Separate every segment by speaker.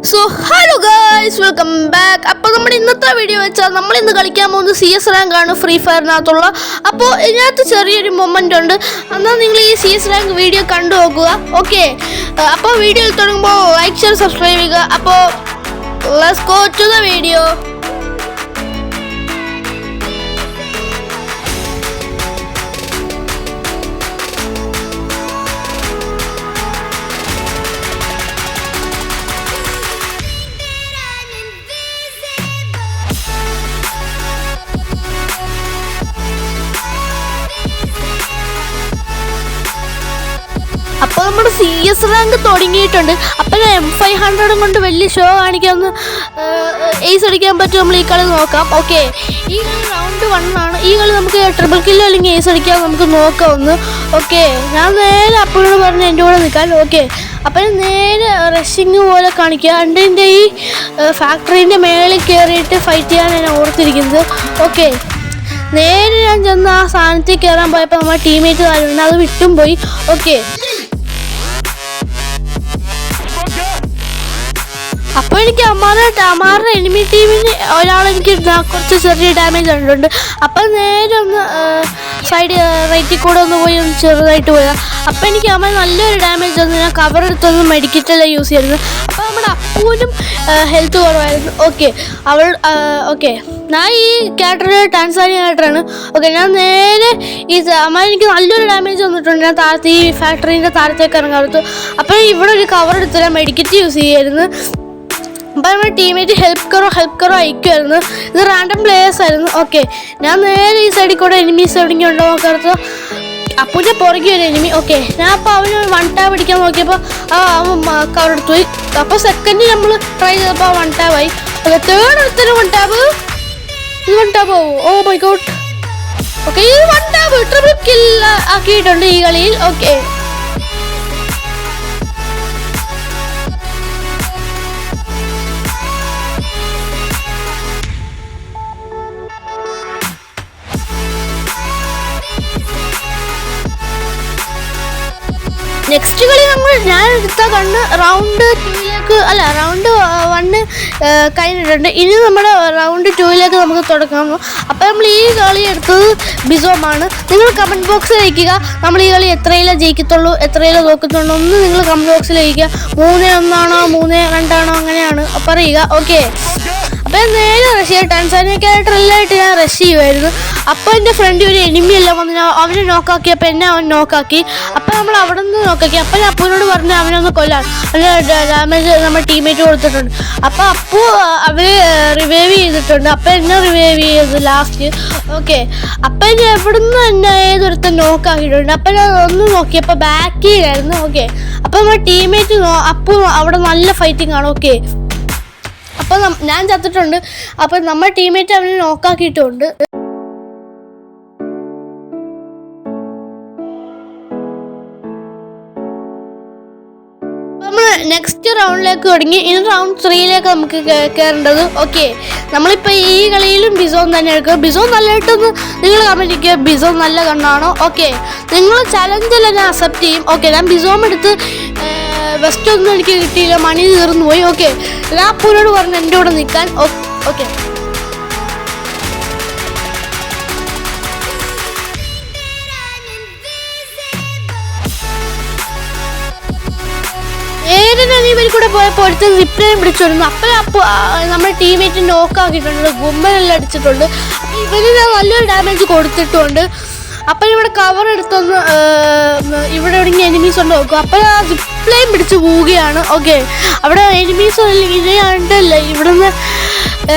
Speaker 1: So hello guys, welcome back. അപ്പോൾ നമ്മുടെ ഇന്നത്തെ വീഡിയോ വെച്ചാൽ നമ്മൾ ഇന്ന് കളിക്കാൻ പോകുന്നത് CS റാങ്ക് ആണ് ഫ്രീ ഫയറിനകത്തുള്ള. അപ്പോൾ ഇതിനകത്ത് ചെറിയൊരു മൊമെൻ്റ് ഉണ്ട്. എന്നാൽ നിങ്ങൾ ഈ CS റാങ്ക് വീഡിയോ കണ്ടു നോക്കുക. ഓക്കെ, അപ്പോൾ വീഡിയോയിൽ തുടങ്ങുമ്പോൾ ലൈക്ക് ഷെയർ സബ്സ്ക്രൈബ് ചെയ്യുക. അപ്പോൾ let's go to the video. അപ്പോൾ നമ്മുടെ CS റാങ്ക് തുടങ്ങിയിട്ടുണ്ട്. അപ്പോൾ M500 കൊണ്ട് വലിയ ഷോ കാണിക്കാമെന്ന് എയ്സ് അടിക്കാൻ പറ്റും. നമ്മൾ ഈ കളി നോക്കാം. ഓക്കെ, ഈ കളി റൗണ്ട് 1 ആണ്. ഈ കളി നമുക്ക് ട്രിപ്പിൾ കില്ലോ അല്ലെങ്കിൽ എയ്സ് അടിക്കാൻ നമുക്ക് നോക്കാം ഒന്ന്. ഓക്കെ, ഞാൻ നേരെ അപ്പോഴോട് പറഞ്ഞ് എൻ്റെ കൂടെ നിൽക്കാൻ. ഓക്കെ, അപ്പം നേരെ റഷിങ് പോലെ കാണിക്കുക. എൻ്റെ ഈ ഫാക്ടറീൻ്റെ മേളിൽ കയറിയിട്ട് ഫൈറ്റ് ചെയ്യാൻ ഞാൻ ഓർത്തിരിക്കുന്നത്. ഓക്കെ, നേരെ ഞാൻ ചെന്ന് ആ സ്ഥാനത്തിൽ കയറാൻ പോയപ്പോൾ നമ്മുടെ ടീമേറ്റ് താഴെ അത് വിട്ടും പോയി. ഓക്കെ, അപ്പോൾ എനിക്ക് അമ്മാരുടെ എനിമി ടീമിന് ഒരാളെനിക്ക് കുറച്ച് ചെറിയ ഡാമേജ് കണ്ടിട്ടുണ്ട്. അപ്പം നേരെ ഒന്ന് സൈഡ് റൈറ്റിൽ കൂടെ ഒന്ന് പോയി ഒന്ന് ചെറുതായിട്ട് പോയാൽ അപ്പം എനിക്ക് അമ്മ നല്ലൊരു ഡാമേജ് വന്നു. ഞാൻ കവർ എടുത്തൊന്ന് മെഡിക്കറ്റല്ല യൂസ് ചെയ്യുന്നത്. അപ്പോൾ നമ്മുടെ അപ്പൂനും ഹെൽത്ത് കുറവായിരുന്നു. ഓക്കെ, ഞാൻ ഈ ക്യാരക്ടർ ടാൻസാനിയ ക്യാരക്ടറാണ്. ഓക്കെ, ഞാൻ നേരെ ഈ അമ്മ എനിക്ക് നല്ലൊരു ഡാമേജ് വന്നിട്ടുണ്ട്. ഞാൻ താഴത്ത് ഈ ഫാക്ടറീൻ്റെ താഴത്തേക്ക് ഇറങ്ങാറുണ്ട്. അപ്പോൾ ഇവിടെ ഒരു കവർ എടുത്ത് ഞാൻ മെഡിക്കറ്റ് യൂസ് ചെയ്യായിരുന്നു. അപ്പോൾ നമ്മുടെ ടീമേറ്റ് ഹെൽപ്പ് കറോ അയക്കുമായിരുന്നു. ഇത് റാൻഡം പ്ലേയേഴ്സ് ആയിരുന്നു. ഓക്കെ, ഞാൻ നേരെ ഈ സൈഡിൽ കൂടെ എനിമീസ് എവിടെയെങ്കിലും ഉണ്ടോ നോക്കാറുണ്ട്. അപ്പൂൻ്റെ പുറകെ ഒരു എനിമി. ഓക്കെ, ഞാൻ അപ്പോൾ അവന് 1 ടാബ് അടിക്കാൻ നോക്കിയപ്പോൾ അവൻ കവർ എടുത്തു പോയി. അപ്പോൾ സെക്കൻഡ് നമ്മൾ ട്രൈ ചെയ്തപ്പോൾ 1 ടാബായി. ഓക്കെ, തേർഡ് എടുത്തൊരു 1 ടാബ്. ഇത് 1 ടാബ് ആവും. Oh my God. ഓക്കെ, ഈ 1 ടാബ് ട്രിപ്പിൾ കിൽ ആക്കിയിട്ടുണ്ട് ഈ കളിയിൽ. ഓക്കെ, നെക്സ്റ്റ് കളി ഞാൻ എടുത്ത കണ്ണ് റൗണ്ട് 1 കഴിഞ്ഞിട്ടുണ്ട്. ഇനി നമ്മുടെ റൗണ്ട് 2 നമുക്ക് തുടങ്ങാം. അപ്പോൾ നമ്മൾ ഈ കളി എടുത്തത് ബിസോമാണ്. നിങ്ങൾ കമൻറ്റ് ബോക്സിൽ അയക്കുക നമ്മൾ ഈ കളി എത്രയിലേ ജയിക്കത്തുള്ളൂ, എത്രയിലേ നോക്കത്തുള്ളൂ ഒന്ന് നിങ്ങൾ കമൻറ്റ് ബോക്സിൽ അയക്കുക. 3-1 ആണോ 3-2 ആണോ അങ്ങനെയാണ് പറയുക. ഓക്കെ, അപ്പോൾ നേരെ റഷ് ചെയ്യുക. ടാൻസാനിയ ക്യാരക്ടറെല്ലാമായിട്ട് ഞാൻ റഷ് ചെയ്യുമായിരുന്നു. അപ്പോൾ എൻ്റെ ഫ്രണ്ട് ഒരു എനിമി എല്ലാം വന്ന് അവനെ നോക്കാക്കി. അപ്പോൾ എന്നെ അവൻ നോക്കാക്കി. അപ്പോൾ നമ്മൾ അവിടെ നിന്ന് നോക്കാക്കി. അപ്പോൾ ഞാൻ അപ്പൂനോട് പറഞ്ഞു അവനൊന്ന് കൊല്ലാൻ. അവന് ഡാമേജ് നമ്മുടെ ടീമേറ്റ് കൊടുത്തിട്ടുണ്ട്. അപ്പോൾ അപ്പു അവര് റിവൈവ് ചെയ്തിട്ടുണ്ട്. അപ്പോൾ എന്നെ റിവൈവ് ചെയ്ത് ലാസ്റ്റ്. ഓക്കെ, അപ്പം ഇനി എവിടുന്ന് എന്നെ ഏതൊരുത്തൻ നോക്കാക്കിയിട്ടുണ്ട്. അപ്പം ഞാൻ ഒന്ന് നോക്കിയപ്പോൾ ബാക്കിലായിരുന്നു. ഓക്കെ, അപ്പോൾ നമ്മുടെ ടീമേറ്റ് അപ്പു അവിടെ നല്ല ഫൈറ്റിംഗ് ആണ്. ഓക്കെ, അപ്പോൾ ഞാൻ ചത്തിട്ടുണ്ട്. അപ്പോൾ നമ്മുടെ ടീമേറ്റ് അവനെ നോക്കാക്കിയിട്ടുണ്ട്. നമ്മൾ നെക്സ്റ്റ് റൗണ്ടിലേക്ക് തുടങ്ങി. ഇനി റൗണ്ട് 3 നമുക്ക് കയറേണ്ടത്. ഓക്കെ, നമ്മളിപ്പോൾ ഈ കളിയിലും ബിസോൺ തന്നെ എടുക്കുക. ബിസോൺ നല്ലതായിട്ടൊന്ന് നിങ്ങൾ കമൻറ്റ് ചെയ്യുക, ബിസോൺ നല്ല കണ്ണാണോ. ഓക്കെ, നിങ്ങൾ ചലഞ്ചിൽ ഞാൻ അക്സെപ്റ്റ് ചെയ്യും. ഓക്കെ, ഞാൻ ബിസോൺ എടുത്ത് വെസ്റ്റ് ഒന്നും എനിക്ക് കിട്ടിയില്ല, മണി തീർന്നു പോയി. ഓക്കെ, ഞാൻ അപ്പൂനോട് പറഞ്ഞു എൻ്റെ കൂടെ നിൽക്കാൻ. ഓക്കെ, ഞാൻ ഇവർ കൂടെ പോയപ്പോൾ അടുത്ത് സിപ്ലൈൻ പിടിച്ചിരുന്നു. അപ്പോൾ നമ്മുടെ ടീമേറ്റ് നോക്കാക്കിയിട്ടുണ്ട്, ഗുമ്മനെല്ലാം അടിച്ചിട്ടുണ്ട്. അപ്പോൾ ഇവന് ഞാൻ നല്ലൊരു ഡാമേജ് കൊടുത്തിട്ടുണ്ട്. അപ്പം ഇവിടെ കവർ എടുത്തൊന്ന് ഇവിടെ എവിടെയെങ്കിലും എനിമീസ് ഉണ്ടോ നോക്കും. അപ്പോൾ ആ സിപ്ലൈൻ പിടിച്ച് പോവുകയാണ്. ഓക്കെ, അവിടെ എനിമീസ് ഇനിയാണ്ടല്ല ഇവിടെ നിന്ന്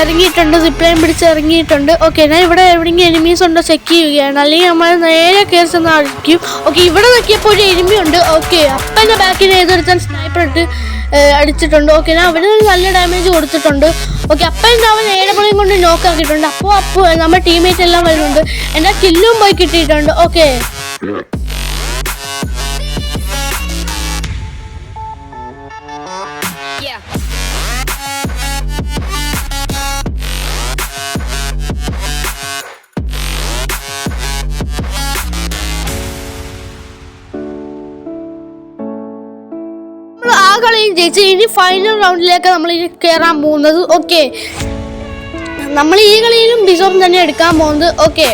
Speaker 1: ഇറങ്ങിയിട്ടുണ്ട്, സിപ്ലൈൻ പിടിച്ച് ഇറങ്ങിയിട്ടുണ്ട്. ഓക്കെ, ഞാൻ ഇവിടെ എവിടെയെങ്കിലും എനിമീസ് ഉണ്ടോ ചെക്ക് ചെയ്യുകയാണ്, അല്ലെങ്കിൽ നമ്മൾ നേരെ കയറി ചെന്ന് അടിക്കും. ഓക്കെ, ഇവിടെ നോക്കിയപ്പോൾ ഒരു എനിമി ഉണ്ട്. ഓക്കെ, അപ്പം എൻ്റെ ബാക്കിൽ ഏതൊരുത്തൻ സ്നൈപ്പർ ഇട്ട് അടിച്ചിട്ടുണ്ട്. ഓക്കെ, ഞാൻ അവന് നല്ല ഡാമേജ് കൊടുത്തിട്ടുണ്ട്. ഓക്കെ, അപ്പം അവൻ 7 മണിയും കൊണ്ട് നോക്കാക്കിയിട്ടുണ്ട്. അപ്പോൾ നമ്മുടെ ടീമേറ്റ് എല്ലാം വരുന്നുണ്ട്. എൻ്റെ കില്ലും പോയി കിട്ടിയിട്ടുണ്ട്. ഓക്കെ, കളി ജയിച്ച് ഇനി ഫൈനൽ റൗണ്ടിലേക്ക് നമ്മൾ ഇനി കയറാൻ പോകുന്നത്. ഓക്കെ, നമ്മൾ ഈ കളിയിലും ബിസോം തന്നെ എടുക്കാൻ പോകുന്നത്. ഓക്കെ,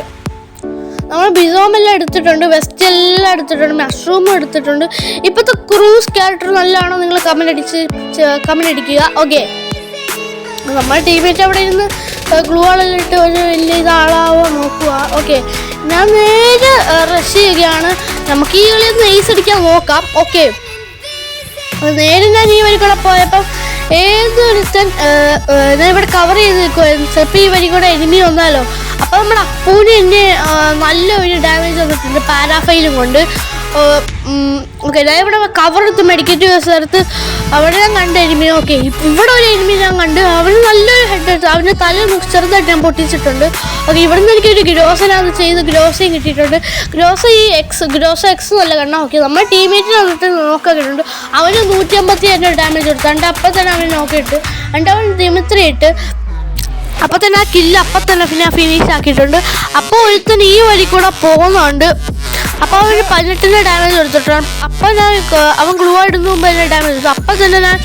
Speaker 1: നമ്മൾ ബിസോം എല്ലാം എടുത്തിട്ടുണ്ട്, വെസ്റ്റ് എല്ലാം എടുത്തിട്ടുണ്ട്, മഷ്റൂമും എടുത്തിട്ടുണ്ട്. ഇപ്പോഴത്തെ ക്രൂസ് ക്യാരക്ടർ നല്ലതാണോ നിങ്ങൾ കമന്റ് അടിക്കുക. ഓക്കെ, നമ്മുടെ ടീമേറ്റ് അവിടെ ഇരുന്ന് ഗ്ലൂ വാളെല്ലാം ഇട്ട് ഒരു വലിയ ഇതാളാവോ നോക്കുക. ഓക്കെ, ഞാൻ നേരെ റഷ് ചെയ്യുകയാണ്. നമുക്ക് ഈ കളി ഒന്ന് ഐസ് അടിക്കാൻ നോക്കാം. ഓക്കെ, നേരെ ഞാൻ ഈ വരി കൂടെ പോയപ്പം ഏതൊരുത്തൻ ഞാൻ ഇവിടെ കവർ ചെയ്ത് നിൽക്കുമായിരുന്നു. ചിലപ്പോൾ ഈ വരി കൂടെ എനിമി വന്നാലോ. അപ്പോൾ നമ്മുടെ അപ്പൂന് എന്നെ നല്ലൊരു ഡാമേജ് വന്നിട്ടുണ്ട് പാരാഫൈലും കൊണ്ട്. ഓക്കെ, ഞാൻ ഇവിടെ കവർ എടുത്ത് മെഡിക്കറ്റ് സ്ഥലത്ത് അവിടെ ഞാൻ കണ്ട എനിമി. ഓക്കെ, ഇവിടെ ഒരു എനിമി ഞാൻ കണ്ട്, അവന് നല്ലൊരു ഹെഡ് എടുത്ത് അവൻ്റെ തല ചെറുതായിട്ട് ഞാൻ പൊട്ടിച്ചിട്ടുണ്ട്. ഓക്കെ, ഇവിടെ നിന്ന് എനിക്കൊരു ഗ്രോസനാണ് ചെയ്ത് ഗ്രോസയും കിട്ടിയിട്ടുണ്ട്. ഗ്രോസ എക്സ് നല്ല കണ്ണ. ഓക്കെ, നമ്മുടെ ടീമേറ്റിനെ വന്നിട്ട് നോക്കിയിട്ടുണ്ട്. അവന് 157 ഡാമേജ് കൊടുത്തു. അപ്പം തന്നെ അവന് നോക്കിയിട്ട് അവൻ ദിമിത്രി ഇട്ട് അപ്പം തന്നെ ആ കില്ല് അപ്പം തന്നെ പിന്നെ ഫിനിഷ് ആക്കിയിട്ടുണ്ട്. അപ്പോൾ ഒരുത്തൻ ഈ വഴി കൂടെ പോകുന്നുണ്ട്. അപ്പോൾ അവന് 18 ഡാമേജ് കൊടുത്തിട്ടുണ്ട്. അപ്പം ഞാൻ അവൻ ഗ്ലൂ ഇടുന്ന മുമ്പ് തന്നെ ഡാമേജ് കൊടുത്തു. അപ്പം തന്നെ ഞാൻ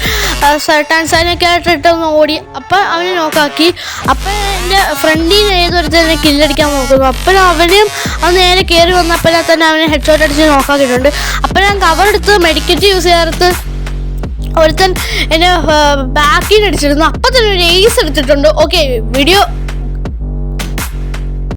Speaker 1: ടാൻസാനിയക്കായിട്ട് ഇട്ടൊന്ന് ഓടി. അപ്പം അവനെ നോക്കാക്കി. അപ്പം എൻ്റെ ഫ്രണ്ടിൽ ഏതൊരുത്തർ തന്നെ കില്ലടിക്കാൻ നോക്കുന്നു. അപ്പം അവനും അവൻ നേരെ കയറി വന്നപ്പോൾ തന്നെ അവനെ ഹെഡ് ഷോട്ട് അടിച്ച് നോക്കാക്കിയിട്ടുണ്ട്. അപ്പം ഞാൻ കവർ എടുത്ത് മെഡിക്കറ്റ് യൂസ് ചെയ്യാറുണ്ട്. ഒരുത്തൻ എന്നെ ബാക്കിൽ അടിച്ചിരുന്നു. അപ്പം തന്നെ ഒരു ഏസ് എടുത്തിട്ടുണ്ട്. Okay, video